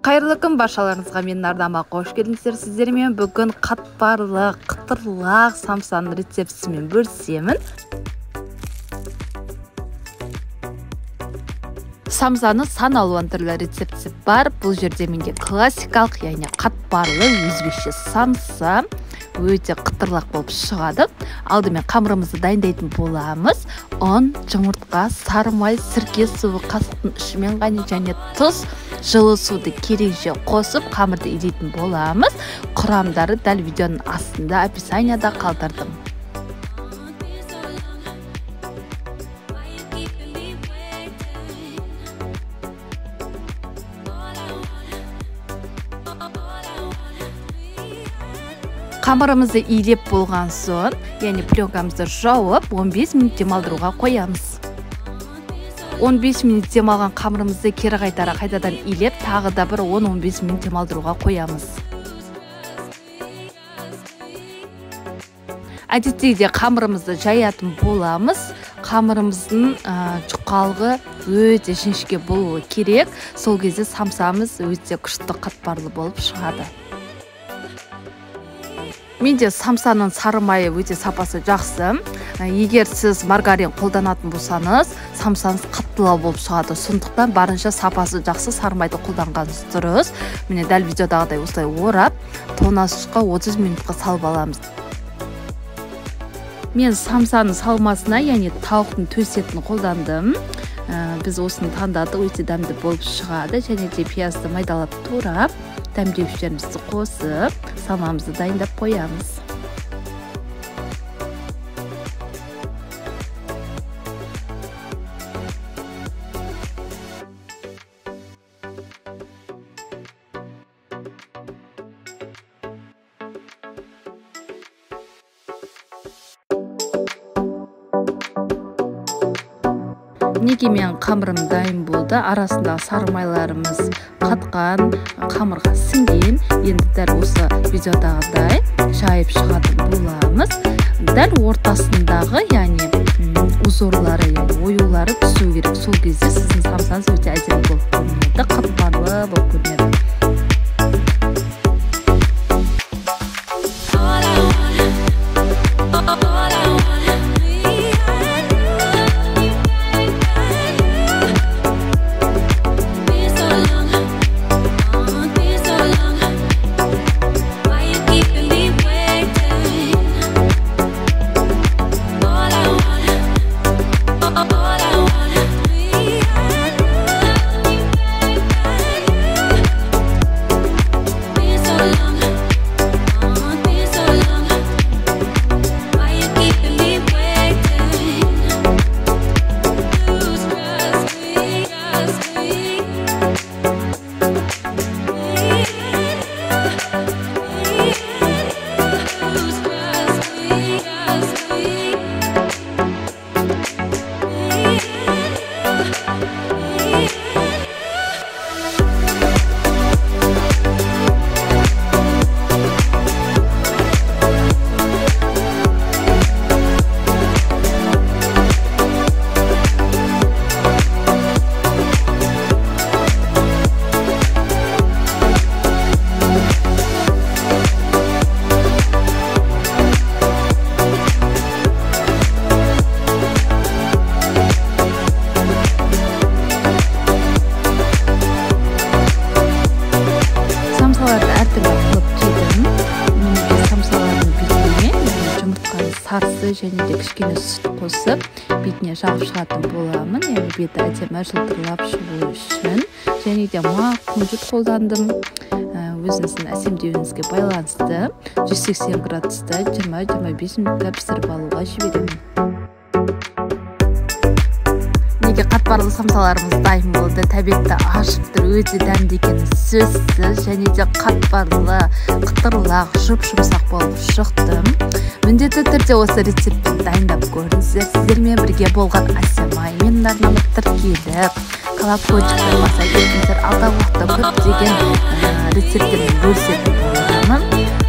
Қайырлы күн баршаларыңызға, менің арнама қош келдіңіздер. Сіздермен бүгін қатпарлы, қытырлақ самсаның рецептісімен бөлісемін. Самсаның сан алуан түрлі рецептісі бар. Бұл жерде менде классикалық, яғни қатпарлы өзбекше самса өте қытырлақ болып шығады. Алдымен қамырымызды дайындайтын боламыз. ұн, жұмыртқа, сары май, сірке суы, қасықтың ұшымен ғана және тұз, жылы суды керекше қосып қамырды илейтін боламыз. Құрамдары дәл видеоның астында описанияда қалдырдым. Қамырымызды илеп болған соң, яғни пленкамызды жауып 15 минут демалдыруға қоямыз. 15 минут демалған қамырымызды кері қайтадан илеп, тағы да бір 10-15 минут демалдыруға қоямыз. Әдеттегідей қамырымызды жаятын боламыз. Қамырымыздың жұқалығы өте жіңішке болуы керек. Сол кезде самсамыз өте күшті қатпарлы болып шығады. Менде самсаның сары майы өте сапасы жақсы. Егер сіз маргарин қолданатын болсаңыз, самсаңыз қаттылау болып шығады. Сондықтан барынша сапасы жақсы сары майды қолданғаныңыз дұрыс. Міне дәл видеодағыдай осылай орап, тоңазытқышқа 30 минутқа салып аламыз. Мен самсаның салмасына, яғни тауықтың төс етін қолдандым. Біз осыны таңдадық, өте дәмді болып шығады. Және де пиязды майдалап турап, дәмдеуіштерімізді қосып, салмамызды дайындап қоямыз. Неге мен қамырым дайын болды, арасында сары майларымыз қатқан, қамырға сіңген. Енді дәл осы видеодағыдай жайып шығатын боламыз. Дәл ортасындағы, яғни узорлары, оюлары түсу керек. Сол кезде сіздің самсаңыз өте әдемі болып көрінеді, қатпарлы болып көрінеді. Сарысы және де кішкене сүт қосып, бетіне жағып шығатын боламын. Яғни беті әдемі жылтырлап шығу үшін. Және де мақ күнжіт қолдандым. Өзіңіздің әсемдеуіңізге байланысты 180 градуста 20-25 минутқа пісіріп алуға жіберемін. Неге қатпарлы самсаларымыз дайын болды, тәбетті ашып тұр, өте дәмді екені сөзсіз. Және де қатпарлы, қытырлақ, жұп-жұмсақ болып шықты. Міндетті түрде осы рецептті дайындап көріңіздер. Сіздермен бірге болған Асема, менің арнама тіркеліп, колокольчикті баса кетіңіздер. Алдағы уақытта көптеген рецепттермен бөлісетін боламын.